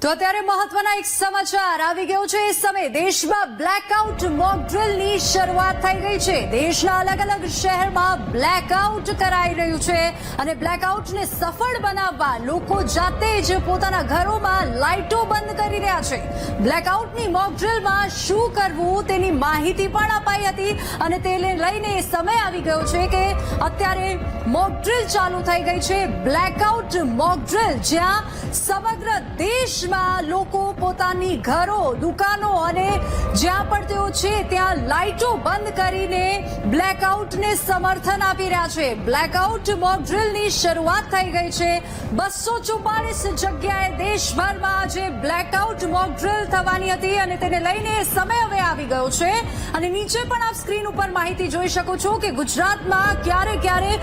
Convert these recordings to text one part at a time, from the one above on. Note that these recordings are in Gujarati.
તો અત્યારે મહત્વના એક સમાચાર આવી ગયો છે। એ સમયે દેશમાં બ્લેકઆઉટ મોક ડ્રિલની શરૂઆત થઈ ગઈ છે। દેશના અલગ અલગ શહેરમાં બ્લેકઆઉટ કરાઈ રહ્યું છે અને બ્લેકઆઉટને સફળ બનાવવા લોકો જાતે જ પોતાના ઘરોમાં લાઇટો બંધ કરી રહ્યા છે। બ્લેકઆઉટની મોક ડ્રિલમાં શું કરવું તેની માહિતી પણ અપાઈ હતી અને તેને લઈને સમય આવી ગયો છે કે અત્યારે મોક ડ્રિલ ચાલુ થઈ ગઈ છે। બ્લેકઆઉટ મોક ડ્રિલ જ્યાં સમગ્ર દેશ લોકો પોતાની ઘરો દુકાનો અને જ્યાં પણ તેઓ છે ત્યાં લાઇટો બંધ કરીને બ્લેકઆઉટને સમર્થન આપી રહ્યા છે। બ્લેકઆઉટ મોક ડ્રિલની શરૂઆત થઈ ગઈ છે। 244 જગ્યાએ દેશભરમાં આજે બ્લેકઆઉટ મોક ડ્રિલ થવાની હતી અને તેને લઈને સમય હવે આવી ગયો છે અને નીચે પણ આપ સ્ક્રીન ઉપર માહિતી જોઈ શકો છો કે ગુજરાતમાં ક્યારે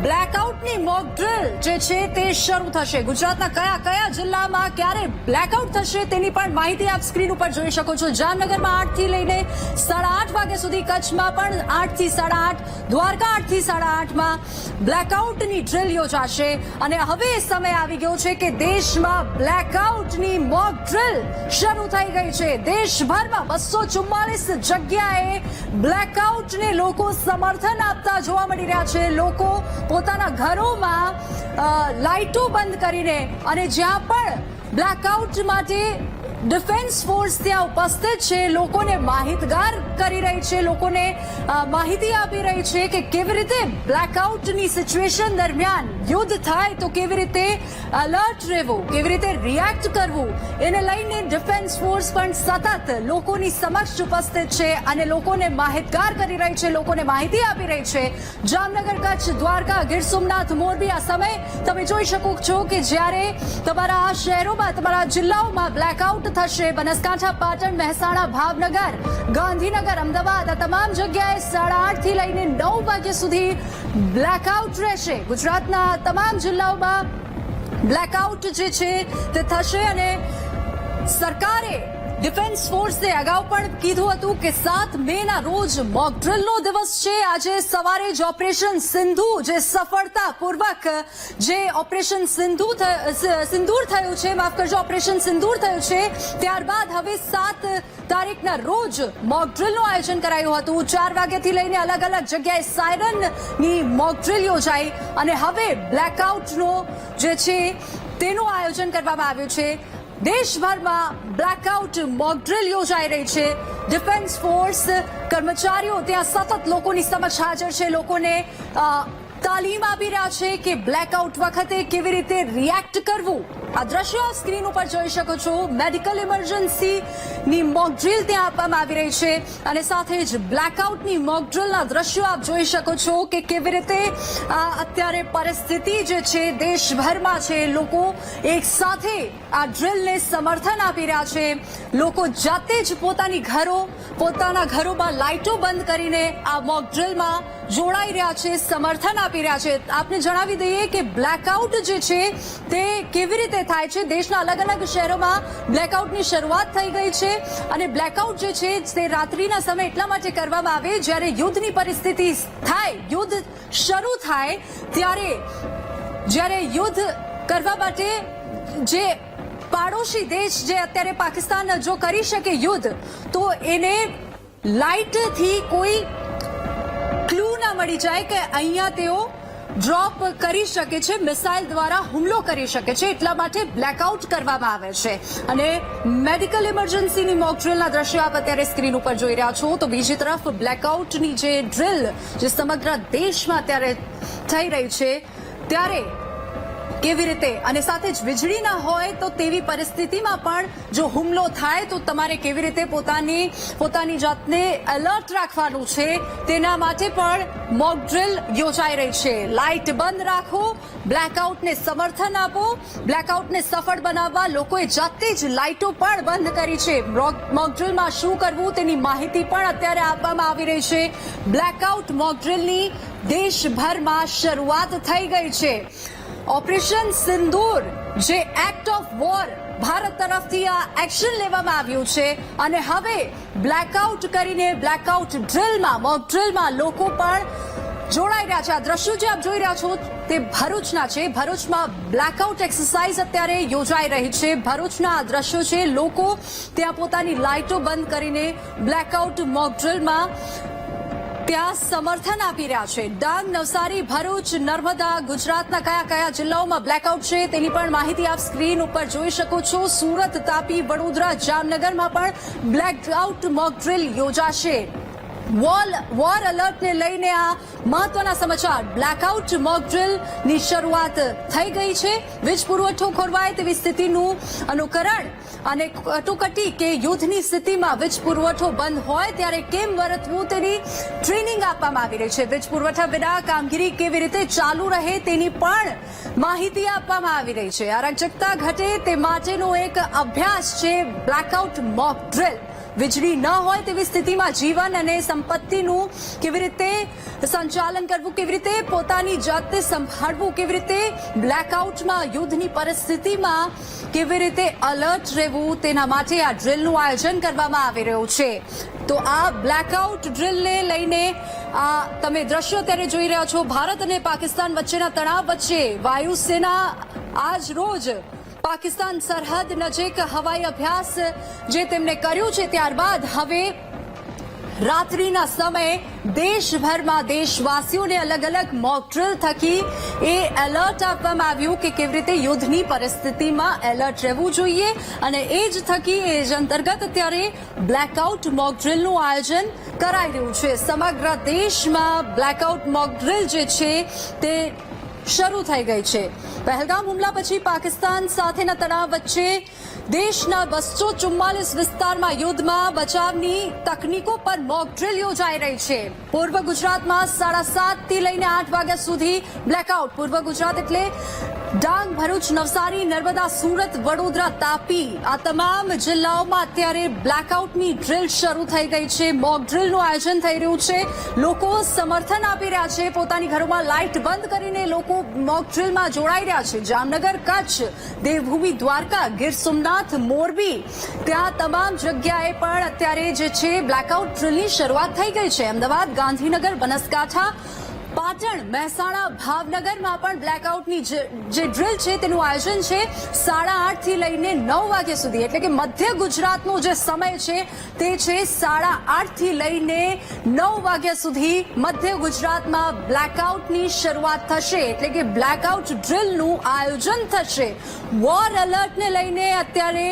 બ્લેકઆઉટની મોક ડ્રિલ જે છે તે શરૂ થશે। ગુજરાતના કયા જિલ્લામાં ક્યારે બ્લેકઆઉટ થશે તેની પણ માહિતી આપ સ્ક્રીન ઉપર જોઈ શકો છો। જામનગરમાં 8 થી લઈને 8:30 વાગ્યા સુધી, કચ્છમાં પણ 8 થી 8:30, દ્વારકા 8 થી 8:30 માં બ્લેકઆઉટની ડ્રિલ યોજાશે અને હવે સમય આવી ગયો છે કે દેશમાં બ્લેકઆઉટની મોક ડ્રિલ શરૂ થઈ ગઈ છે। દેશભરમાં 244 જગ્યાએ બ્લેકઆઉટને લોકો સમર્થન આપતા જોવા મળી રહ્યા છે। લોકો પોતાના ઘરોમાં લાઇટો બંધ કરીને અને જ્યાં પણ બ્લેકઆઉટ માટે ડિફેન્સ ફોર્સ ત્યાં ઉપસ્થિત છે, લોકોને માહિતગાર કરી રહી છે, લોકોને માહિતી આપી રહી છે કે કેવી રીતે બ્લેકઆઉટની સિચ્યુએશન દરમિયાન યુદ્ધ થાય તો કેવી રીતે એલર્ટ રહેવું, કેવી રીતે રિએક્ટ કરવું, એને લઈને ડિફેન્સ ફોર્સ પણ સતત લોકોની સમક્ષ ઉપસ્થિત છે અને લોકોને માહિતગાર કરી રહી છે, લોકોને માહિતી આપી રહી છે। જામનગર, કચ્છ, દ્વારકા, ગીર સોમનાથ, મોરબી આ સમય તમે જોઈ શકો છો કે જ્યારે તમારા આ શહેરોમાં, તમારા જિલ્લાઓમાં બ્લેકઆઉટ થશે। બનાસકાંઠા, પાટણ, મહેસાણા, ભાવનગર, ગાંધીનગર, અમદાવાદ આ તમામ જગ્યાએ 8:30 થી લઈને 9 વાગ્યા સુધી બ્લેકઆઉટ રહેશે। ગુજરાતના તમામ જિલ્લાઓમાં બ્લેકઆઉટ જે છે તે થશે અને સરકારે ડિફેન્સ ફોર્સે અગાઉ પણ કીધું હતું કે 7 મેના રોજ મોક ડ્રિલનો દિવસ છે। આજે સવારે જ ઓપરેશન સિંધુ જે સફળતાપૂર્વક જે ઓપરેશન સિંદૂર થયું છે, માફ કરજો, ઓપરેશન સિંદૂર થયું છે, ત્યારબાદ હવે 7 તારીખના રોજ મોક ડ્રિલનું આયોજન કરાયું હતું। 4 વાગ્યાથી લઈને અલગ અલગ જગ્યાએ સાયરનની મોક ડ્રિલ યોજાઈ અને હવે બ્લેકઆઉટનો જે છે તેનું આયોજન કરવામાં આવ્યું છે। દેશભરમાં બ્લેકઆઉટ મોક ડ્રિલ યોજાઈ રહી છે। ડિફેન્સ ફોર્સ કર્મચારીઓ ત્યાં સતત લોકોની સમક્ષ હાજર છે, લોકોને તાલીમ આપી રહ્યા છે કે બ્લેકઆઉટ વખતે કેવી રીતે રિએક્ટ કરવું। આ દ્રશ્યો સ્ક્રીન ઉપર જોઈ શકો છો। મેડિકલ ઇમરજન્સીની મોક ડ્રિલ ત્યાં આપવામાં આવી રહી છે અને સાથે જ બ્લેકઆઉટની મોક ડ્રિલના દ્રશ્યો આપ જોઈ શકો છો કે કેવી રીતે અત્યારે પરિસ્થિતિ જે છે દેશભરમાં છે। લોકો એક સાથે આ ડ્રિલને સમર્થન આપી રહ્યા છે। લોકો જાતે જ પોતાના ઘરોમાં લાઇટો બંધ કરીને આ મોક ડ્રિલમાં જોડાઈ રહ્યા છે, સમર્થન આપી રહ્યા છે। આપને જણાવી દઈએ કે બ્લેકઆઉટ જે છે તે કેવી રીતે થાય છે। દેશના અલગ અલગ શહેરોમાં બ્લેકઆઉટની શરૂઆત થઈ ગઈ છે અને બ્લેકઆઉટ જે છે તે રાત્રિના સમય એટલા માટે કરવામાં આવે જ્યારે યુદ્ધની પરિસ્થિતિ થાય, યુદ્ધ શરૂ થાય ત્યારે જ્યારે યુદ્ધ કરવા માટે જે પાડોશી દેશ જે અત્યારે પાકિસ્તાન જો કરી શકે યુદ્ધ, તો એને લાઇટથી કોઈ ક્લુ ના મળી જાય કે અહીંયા તેઓ ડ્રોપ કરી શકે છે, મિસાઇલ દ્વારા હુમલો કરી શકે છે, એટલા માટે બ્લેકઆઉટ કરવામાં આવે છે અને મેડિકલ ઇમરજન્સીની મોક ડ્રિલના દ્રશ્યો આપ અત્યારે સ્ક્રીન ઉપર જોઈ રહ્યા છો। તો બીજી તરફ બ્લેકઆઉટની જે ડ્રિલ જે સમગ્ર દેશમાં અત્યારે થઈ રહી છે ત્યારે કેવી રીતે અને સાથે જ વીજળી ના હોય તો તેવી પરિસ્થિતિમાં પણ જો હુમલો થાય તો તમારે કેવી રીતે પોતાની જાતને એલર્ટ રાખવાનું છે તેના માટે પણ મોક ડ્રિલ યોજાઈ રહી છે। લાઇટ બંધ રાખો, બ્લેકઆઉટને સમર્થન આપો, બ્લેકઆઉટને સફળ બનાવવા લોકોએ જાતે જ લાઇટો પણ બંધ કરી છે। મોક ડ્રિલમાં શું કરવું તેની માહિતી પણ અત્યારે આપવામાં આવી રહી છે। બ્લેકઆઉટ મોક ડ્રિલની દેશભરમાં શરૂઆત થઈ ગઈ છે। ઓપરેશન સિંદૂર જે એક્ટ ઓફ વોર ભારત તરફથી આ એક્શન લેવામાં આવ્યું છે અને હવે બ્લેકઆઉટ કરીને બ્લેકઆઉટ ડ્રિલમાં, મોક ડ્રિલમાં લોકો પણ જોડાઈ રહ્યા છે। આ દ્રશ્યો જે આપ જોઈ રહ્યા છો તે ભરૂચના છે। ભરૂચમાં બ્લેકઆઉટ એક્સરસાઇઝ અત્યારે યોજાઈ રહી છે। ભરૂચના આ દ્રશ્યો છે। લોકો ત્યાં પોતાની લાઇટો બંધ કરીને બ્લેકઆઉટ મોક ડ્રિલમાં ત્યાં સમર્થન આપી રહ્યા છે। ડાંગ, નવસારી, ભરૂચ, નર્મદા, ગુજરાતના કયા કયા જિલ્લાઓમાં બ્લેકઆઉટ છે તેની પણ માહિતી આપ સ્ક્રીન ઉપર જોઈ શકો છો। સુરત, તાપી, વડોદરા, જામનગરમાં પણ બ્લેકઆઉટ મોક ડ્રિલ યોજાશે। વોર એલર્ટને લઈને આ મહત્વના સમાચાર। બ્લેકઆઉટ મોક ડ્રિલની શરૂઆત થઈ ગઈ છે। વીજ પુરવઠો ખોરવાય તેવી સ્થિતિનું અનુકરણ અને કટોકટી કે યુદ્ધની સ્થિતિમાં વીજ પુરવઠો બંધ હોય ત્યારે કેમ વર્તવું તેની ટ્રેનિંગ આપવામાં આવી રહી છે। વીજ પુરવઠા વિના કામગીરી કેવી રીતે ચાલુ રહે તેની પણ માહિતી આપવામાં આવી રહી છે। અરાજકતા ઘટે તે માટેનો એક અભ્યાસ છે બ્લેકઆઉટ મોક ડ્રિલ। વીજળી ન હોય તેવી સ્થિતિમાં જીવન અને સંપત્તિનું કેવી રીતે સંચાલન કરવું, કેવી રીતે પોતાની જાતને સંભાળવું, કેવી રીતે બ્લેકઆઉટમાં યુદ્ધની પરિસ્થિતિમાં કેવી રીતે એલર્ટ રહેવું તેના માટે આ ડ્રિલનું આયોજન કરવામાં આવી રહ્યું છે। તો આ બ્લેકઆઉટ ડ્રિલને લઈને આ તમે દ્રશ્યો અત્યારે જોઈ રહ્યા છો। ભારત અને પાકિસ્તાન વચ્ચેના તણાવ વચ્ચે વાયુસેના આજ રોજ પાકિસ્તાન સરહદ નજીક હવાઈ અભ્યાસ જે તેમણે કર્યું છે ત્યારબાદ હવે રાત્રિના સમયે દેશભરમાં દેશવાસીઓને અલગ અલગ મોક ડ્રિલ થકી એ એલર્ટ આપવામાં આવ્યું કે કેવી રીતે યુદ્ધની પરિસ્થિતિમાં એલર્ટ રહેવું જોઈએ અને એ જ થકી એ જ અંતર્ગત અત્યારે બ્લેકઆઉટ મોક ડ્રિલનું આયોજન કરાઈ રહ્યું છે। સમગ્ર દેશમાં બ્લેકઆઉટ મોક ડ્રિલ જે છે તે શરૂ થઈ ગઈ છે। પહેલગામ હુમલા પછી પાકિસ્તાન સાથેના તણાવ વચ્ચે દેશના 244 વિસ્તારમાં યુદ્ધમાં બચાવની તકનીકો પર મોક ડ્રિલ યોજાઈ રહી છે। પૂર્વ ગુજરાતમાં 7:30 થી લઈને 8 વાગ્યા સુધી બ્લેકઆઉટ। પૂર્વ ગુજરાત એટલે ડાંગ, ભરૂચ, નવસારી, નર્મદા, સુરત, વડોદરા, તાપી આ તમામ જિલ્લાઓમાં અત્યારે બ્લેકઆઉટની ડ્રિલ શરૂ થઈ ગઈ છે। મોક ડ્રિલનું આયોજન થઈ રહ્યું છે। લોકો સમર્થન આપી રહ્યા છે। પોતાની ઘરોમાં લાઇટ બંધ કરીને લોકો મોક ડ્રિલમાં જોડાઈ રહ્યા છે। જામનગર, કચ્છ, દેવભૂમિ, દ્વારકા, ગીર સોમનાથ, મોરબી ત્યાં તમામ જગ્યાએ પણ અત્યારે જે છે બ્લેકઆઉટ ડ્રિલની શરૂઆત થઈ ગઈ છે। અમદાવાદ, ગાંધીનગર, બનાસકાંઠા, પાટણ, મહેસાણા, ભાવનગરમાં પણ બ્લેકઆઉટની જે ડ્રિલ છે તેનું આયોજન છે 8:30 થી લઈને 9 વાગ્યા સુધી। એટલે કે મધ્ય ગુજરાતનો જે સમય છે તે છે 8:30 થી લઈને 9 વાગ્યા સુધી મધ્ય ગુજરાતમાં બ્લેકઆઉટની શરૂઆત થશે। એટલે કે બ્લેકઆઉટ ડ્રિલનું આયોજન થશે। વોર એલર્ટને લઈને અત્યારે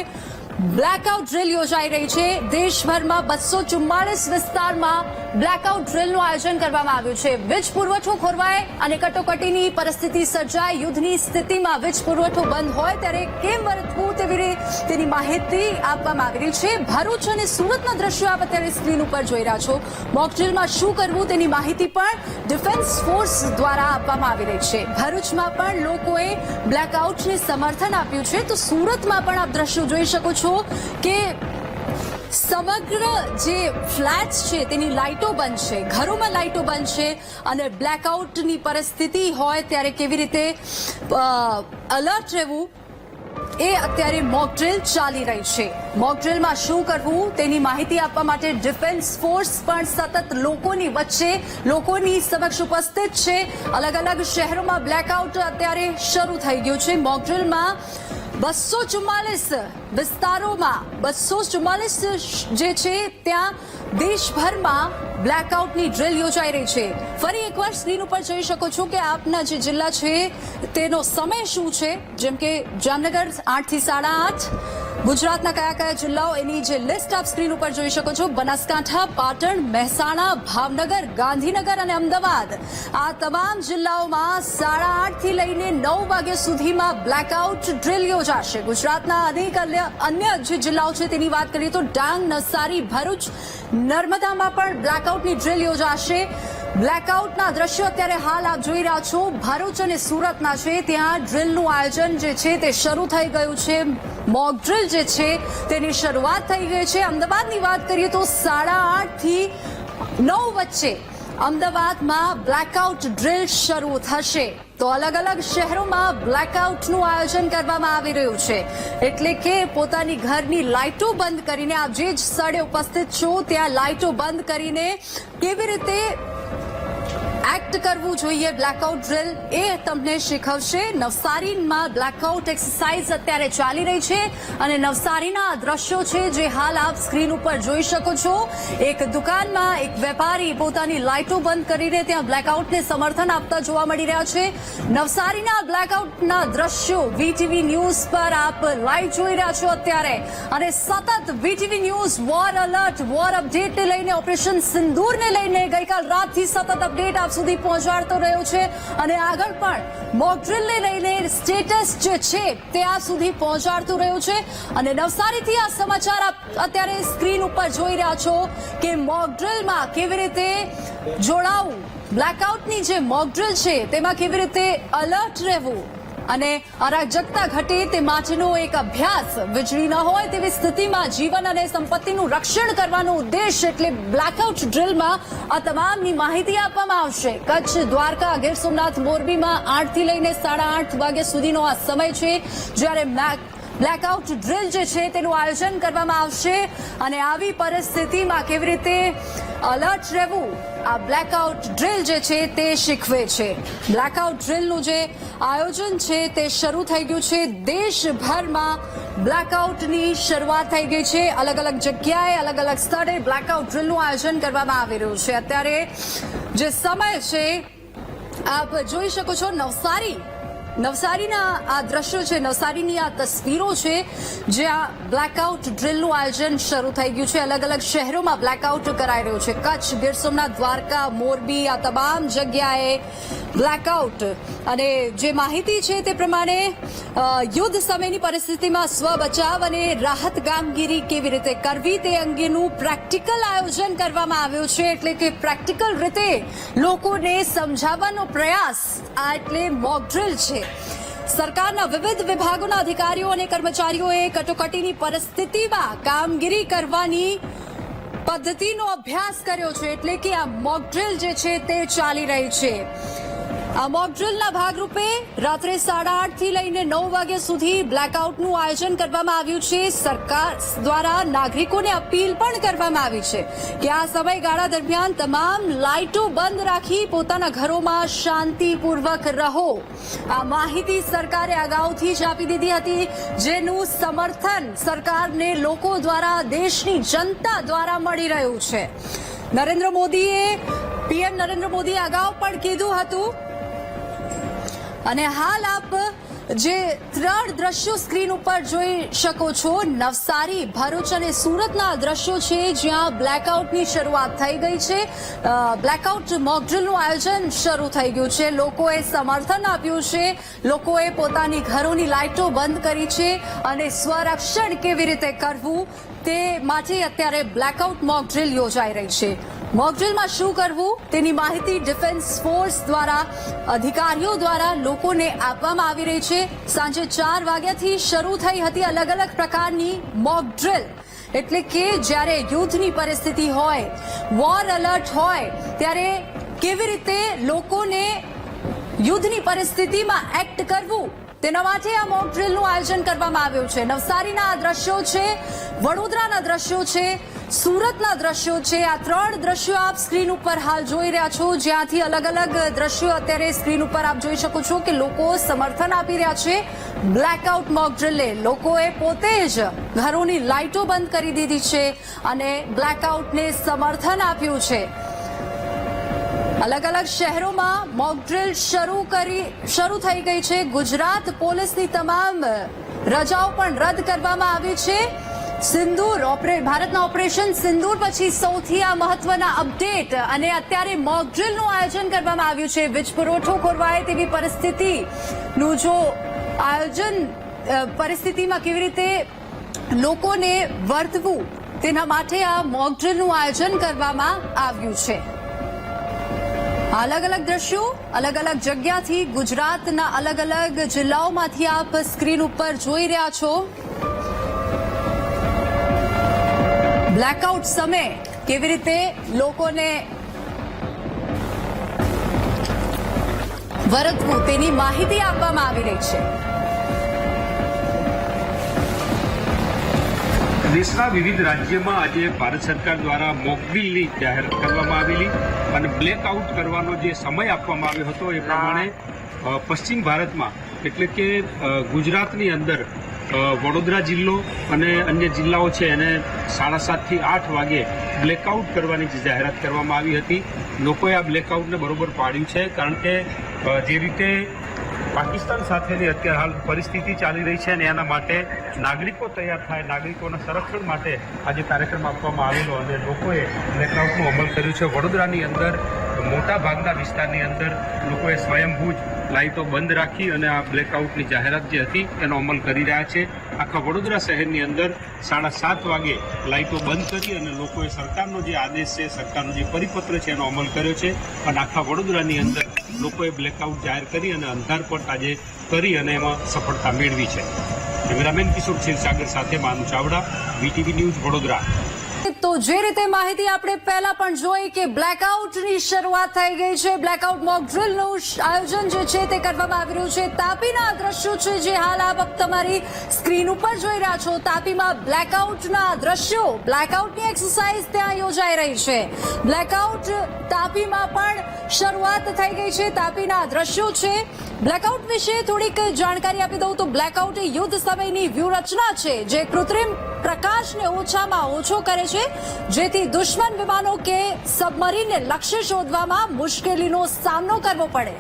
બ્લેકઆઉટ ડ્રિલ યોજાઈ રહી છે। દેશભરમાં 244 વિસ્તારમાં બ્લેકઆઉટ ડ્રિલનું આયોજન કરવામાં આવ્યું છે। વીજ પુરવઠો ખોરવાય અને કટોકટીની પરિસ્થિતિ સર્જાય, યુદ્ધની સ્થિતિમાં વીજ પુરવઠો બંધ હોય ત્યારે કેમ વર્તવું તેની માહિતી આપવામાં આવી રહી છે। ભરૂચ અને સુરતના દ્રશ્યો આપ અત્યારે સ્ક્રીન ઉપર જોઈ રહ્યા છો। મોક ડ્રિલમાં શું કરવું તેની માહિતી પણ ડિફેન્સ ફોર્સ દ્વારા આપવામાં આવી રહી છે। ભરૂચમાં પણ લોકોએ બ્લેકઆઉટને સમર્થન આપ્યું છે। તો સુરતમાં પણ આપ દ્રશ્યો જોઈ શકો છો કે સમગ્ર જે ફ્લેટ્સ છે તેની લાઇટો બંધ છે, ઘરોમાં લાઇટો બંધ છે અને બ્લેકઆઉટની પરિસ્થિતિ હોય ત્યારે કેવી રીતે એલર્ટ રહેવું એ અત્યારે મોક ડ્રિલ ચાલી રહી છે। મોક ડ્રિલમાં શું કરવું તેની માહિતી આપવા માટે ડિફેન્સ ફોર્સ પણ સતત લોકોની વચ્ચે લોકોની સમક્ષ ઉપસ્થિત છે। અલગ અલગ શહેરોમાં બ્લેકઆઉટ અત્યારે શરૂ થઈ ગયું છે। મોક ડ્રિલમાં 244 વિસ્તારોમાં 244 જે છે ત્યાં દેશભરમાં બ્લેકઆઉટની ડ્રિલ યોજાઈ રહી છે। ફરી એકવાર સ્ક્રીન ઉપર જોઈ શકો છો કે આપના જે જિલ્લા છે તેનો સમય શું છે। જેમ કે જામનગર 8 થી 8:30, ગુજરાતના કયા કયા જિલ્લાઓ એની જે લિસ્ટ આપ સ્ક્રીન ઉપર જોઈ શકો છો। બનાસકાંઠા, પાટણ, મહેસાણા, ભાવનગર, ગાંધીનગર અને અમદાવાદ આ તમામ જિલ્લાઓમાં 8:30 થી લઈને 9 વાગ્યા સુધીમાં બ્લેકઆઉટ ડ્રિલ યોજાશે। ગુજરાતના અનેક અન્ય જે જિલ્લાઓ છે તેની વાત કરીએ તો ડાંગ, નવસારી, ભરૂચ, નર્મદામાં પણ બ્લેકઆઉટની ડ્રિલ યોજાશે। બ્લેકઆઉટના દ્રશ્યો અત્યારે હાલ આપ જોઈ રહ્યા છો ભરૂચ અને સુરતના છે। ત્યાં ડ્રિલનું આયોજન જે છે તે શરૂ થઈ ગયું છે। મોક ડ્રિલ જે છે તેની શરૂઆત થઈ ગઈ છે। અમદાવાદની વાત કરીએ તો 8:30 થી 9 વચ્ચે અમદાવાદમાં બ્લેકઆઉટ ડ્રિલ શરૂ થશે। તો અલગ અલગ શહેરોમાં બ્લેકઆઉટનું આયોજન કરવામાં આવી રહ્યું છે। એટલે કે પોતાની ઘરની લાઇટો બંધ કરીને આપ જે સ્થળે ઉપસ્થિત છો ત્યાં લાઇટો બંધ કરીને કેવી રીતે એક્ટ કરવું જોઈએ બ્લેકઆઉટ ડ્રિલ એ તમને શીખવશે. નવસારીમાં બ્લેકઆઉટ એક્સરસાઇઝ અત્યારે ચાલી રહી છે અને નવસારીના દ્રશ્યો છે જે હાલ આપ સ્ક્રીન ઉપર જોઈ શકો છો. એક દુકાનમાં એક વેપારી પોતાની લાઇટો બંધ કરીને ત્યાં બ્લેકઆઉટને સમર્થન આપતા જોવા મળી રહ્યા છે. નવસારીના બ્લેકઆઉટના દ્રશ્યો વીટીવી ન્યૂઝ પર આપ લાઈવ જોઈ રહ્યા છો અત્યારે અને સતત VTV news war alert war અપડેટને લઈને ઓપરેશન સિંદૂરને લઈને ગઈકાલ રાતથી સતત અપડેટ આપ સુધી પહોંચાડતો રહ્યો છે અને આગળ પણ મોક ડ્રિલને લઈને સ્ટેટસ જે છે તે આપ સુધી પહોંચાડતું રહ્યું છે. અને નવસારીથી આ સમાચાર આપ અત્યારે સ્ક્રીન ઉપર જોઈ રહ્યા છો કે મોક ડ્રિલમાં કેવી રીતે જોડાવું, બ્લેકઆઉટની જે મોક ડ્રિલ છે તેમાં કેવી રીતે એલર્ટ રહેવું અને અરાજકતા ઘટે તે માટેનો એક અભ્યાસ. વીજળી ન હોય તેવી સ્થિતિમાં જીવન અને સંપત્તિનું રક્ષણ કરવાનો ઉદ્દેશ એટલે બ્લેકઆઉટ ડ્રિલમાં આ તમામની માહિતી આપવામાં આવશે. કચ્છ, દ્વારકા, ગીર સોમનાથ, મોરબીમાં 8 થી લઈને 8:30 વાગ્યા સુધીનો આ સમય છે જ્યારે બ્લેકઆઉટ ડ્રિલ જે છે તેનું આયોજન કરવામાં આવશે અને આવી પરિસ્થિતિમાં કેવી રીતે એલર્ટ રહેવું આ બ્લેકઆઉટ ડ્રિલ જે છે તે શીખવે છે. બ્લેકઆઉટ ડ્રિલનું જે આયોજન છે તે શરૂ થઈ ગયું છે. દેશભરમાં બ્લેકઆઉટની શરૂઆત થઈ ગઈ છે. અલગ અલગ જગ્યાએ અલગ અલગ સ્થળે બ્લેકઆઉટ ડ્રિલનું આયોજન કરવામાં આવી રહ્યું છે. અત્યારે જે સમય છે આપ જોઈ શકો છો નવસારીના આ દ્રશ્યો છે, નવસારીની આ તસવીરો છે જ્યાં બ્લેકઆઉટ ડ્રિલનું આયોજન શરૂ થઈ ગયું છે. અલગ અલગ શહેરોમાં બ્લેકઆઉટ કરાઈ રહ્યું છે. કચ્છ, ગીર સોમનાથ, દ્વારકા, મોરબી આ તમામ જગ્યાએ બ્લેકઆઉટ. અને જે માહિતી છે તે પ્રમાણે યુદ્ધ સમયની પરિસ્થિતિમાં સ્વ બચાવ અને રાહત કામગીરી કેવી રીતે કરવી તે અંગેનું પ્રેક્ટિકલ આયોજન કરવામાં આવ્યું છે. એટલે કે પ્રેક્ટિકલ રીતે લોકોને સમજાવવાનો પ્રયાસ આ એટલે મોક ડ્રિલ છે. સરકારના વિવિધ વિભાગોના અધિકારીઓ અને કર્મચારીઓએ કટોકટીની પરિસ્થિતિમાં કામગીરી કરવાની પદ્ધતિનો અભ્યાસ કર્યો છે. એટલે કે આ મોક ડ્રિલ જે છે તે ચાલી રહી છે. આ મોક ડ્રિલના ભાગરૂપે રાત્રે 8:30 થી લઈને 9 વાગ્યા સુધી બ્લેકઆઉટનું આયોજન કરવામાં આવ્યું છે. સરકાર દ્વારા નાગરિકોને અપીલ પણ કરવામાં આવી છે કે આ સમયગાળા દરમિયાન તમામ લાઇટો બંધ રાખી પોતાના ઘરોમાં શાંતિપૂર્વક રહો. આ માહિતી સરકારે અગાઉથી જ આપી દીધી હતી જેનું સમર્થન સરકારને લોકો દ્વારા દેશની જનતા દ્વારા મળી રહ્યું છે. પીએમ નરેન્દ્ર મોદીએ અગાઉ પણ કીધું હતું અને હાલ આપ જે 3 દ્રશ્યો સ્ક્રીન ઉપર જોઈ શકો છો નવસારી, ભરૂચ અને સુરતના દ્રશ્યો છે જ્યાં બ્લેકઆઉટની શરૂઆત થઈ ગઈ છે. બ્લેકઆઉટ મોક ડ્રિલનું આયોજન શરૂ થઈ ગયું છે. લોકોએ સમર્થન આપ્યું છે, લોકોએ પોતાની ઘરોની લાઇટો બંધ કરી છે અને સ્વરક્ષણ કેવી રીતે કરવું તે માટે અત્યારે બ્લેકઆઉટ મોક ડ્રિલ યોજાઈ રહી છે. મોક ડ્રિલમાં શું કરવું તેની માહિતી ડિફેન્સ ફોર્સ દ્વારા અધિકારીઓ દ્વારા લોકોને આપવામાં આવી રહી છે. સાંજે 4 વાગ્યાથી શરૂ થઈ હતી અલગ અલગ પ્રકારની મોક ડ્રિલ. એટલે કે જ્યારે યુદ્ધની પરિસ્થિતિ હોય, વોર એલર્ટ હોય ત્યારે કેવી રીતે લોકોને યુદ્ધની પરિસ્થિતિમાં એક્ટ કરવું તેના માટે આ મોક ડ્રિલનું આયોજન કરવામાં આવ્યું છે. નવસારીના આ દ્રશ્યો છે, વડોદરાના દ્રશ્યો છે, સુરતના દ્રશ્યો છે. આ 3 દ્રશ્યો આપ સ્ક્રીન ઉપર હાલ જોઈ રહ્યા છો જ્યાંથી અલગ અલગ દ્રશ્યો અત્યારે સ્ક્રીન ઉપર આપ જોઈ શકો છો કે લોકો સમર્થન આપી રહ્યા છે બ્લેકઆઉટ મોક ડ્રિલને. લોકોએ પોતે જ ઘરોની લાઇટો બંધ કરી દીધી છે અને બ્લેકઆઉટને સમર્થન આપ્યું છે. અલગ અલગ શહેરોમાં મોક ડ્રિલ શરૂ થઈ ગઈ છે. ગુજરાત પોલીસની તમામ રજાઓ પણ રદ કરવામાં આવી છે. ભારતના ઓપરેશન સિંદૂર પછી સૌથી આ મહત્વના અપડેટ અને અત્યારે મોક ડ્રિલનું આયોજન કરવામાં આવ્યું છે. વીજ પુરવઠો ખોરવાય તેવી પરિસ્થિતિનું જો આયોજન પરિસ્થિતિમાં કેવી રીતે લોકોને વર્તવું તેના માટે આ મોક ડ્રિલનું આયોજન કરવામાં આવ્યું છે. અલગ અલગ દ્રશ્યો અલગ અલગ જગ્યાથી ગુજરાતના અલગ અલગ જિલ્લાઓમાંથી આપ સ્ક્રીન ઉપર જોઈ રહ્યા છો. બ્લેકઆઉટ સમયે કેવી રીતે લોકોને વર્તવું તેની માહિતી આપવામાં આવી રહી છે. દેશના વિવિધ રાજ્યમાં આજે ભારત સરકાર દ્વારા મોકડ્રીલની જાહેરાત કરવામાં આવેલી અને બ્લેકઆઉટ કરવાનો જે સમય આપવામાં આવ્યો હતો એ પ્રમાણે પશ્ચિમ ભારતમાં એટલે કે ગુજરાતની અંદર વડોદરા જિલ્લો અને અન્ય જિલ્લાઓ છે એને 7:30 થી 8 વાગે બ્લેકઆઉટ કરવાની જે જાહેરાત કરવામાં આવી હતી. લોકોએ આ બ્લેકઆઉટને બરોબર પાડ્યું છે, કારણ કે જે રીતે પાકિસ્તાન સાથેની અત્યારે હાલ પરિસ્થિતિ ચાલી રહી છે અને એના માટે નાગરિકો તૈયાર થાય, નાગરિકોના સંરક્ષણ માટે આજે કાર્યક્રમ આપવામાં આવેલો અને લોકોએ બ્લેકઆઉટનો અમલ કર્યો છે. વડોદરાની અંદર મોટા ભાગના વિસ્તારની અંદર લોકોએ સ્વયંભૂ લાઇટો બંધ રાખી અને આ બ્લેકઆઉટની જાહેરાત જે હતી એનો અમલ કરી રહ્યા છે. આખા વડોદરા શહેરની અંદર 7:30 વાગે લાઇટો બંધ કરી અને લોકોએ સરકારનો જે આદેશ છે, સરકારનો જે પરિપત્ર છે એનો અમલ કર્યો છે અને આખા વડોદરાની અંદર લોકોએ બ્લેકઆઉટ જાહેર કરી અને અંધારપટ આજે કરી અને એમાં સફળતા મેળવી છે. કેમેરામેન કિશોર ક્ષીરસાગર સાથે માનુ ચાવડા, વીટીવી ન્યૂઝ, વડોદરા. તો જે રીતે માહિતી આપણે પહેલા પણ જોઈ કે બ્લેકઆઉટની શરૂઆત થઈ ગઈ છે. બ્લેકઆઉટ મોક ડ્રીલનું આયોજન જે છે તે કરવામાં આવી રહ્યું છે. તાપીના દ્રશ્યો છે જે હાલ આપ તમારી સ્ક્રીન ઉપર જોઈ રહ્યા છો. તાપીમાં બ્લેકઆઉટના દ્રશ્યો, બ્લેકઆઉટની એક્સરસાઇઝ ત્યાં યોજાઈ રહી છે. બ્લેકઆઉટ તાપીમાં પણ શરૂઆત થઈ ગઈ છે. તાપીના દ્રશ્યો છે. બ્લેકઆઉટ વિશે થોડીક જાણકારી આપી દઉં તો બ્લેકઆઉટ એ યુદ્ધ સમયની વ્યૂહરચના છે જે કૃત્રિમ પ્રકાશને ઓછામાં ઓછો કરે છે, જેથી દુશ્મન વિમાનો કે સબમરીનને લક્ષ્ય શોધવામાં મુશ્કેલીનો સામનો કરવો પડે.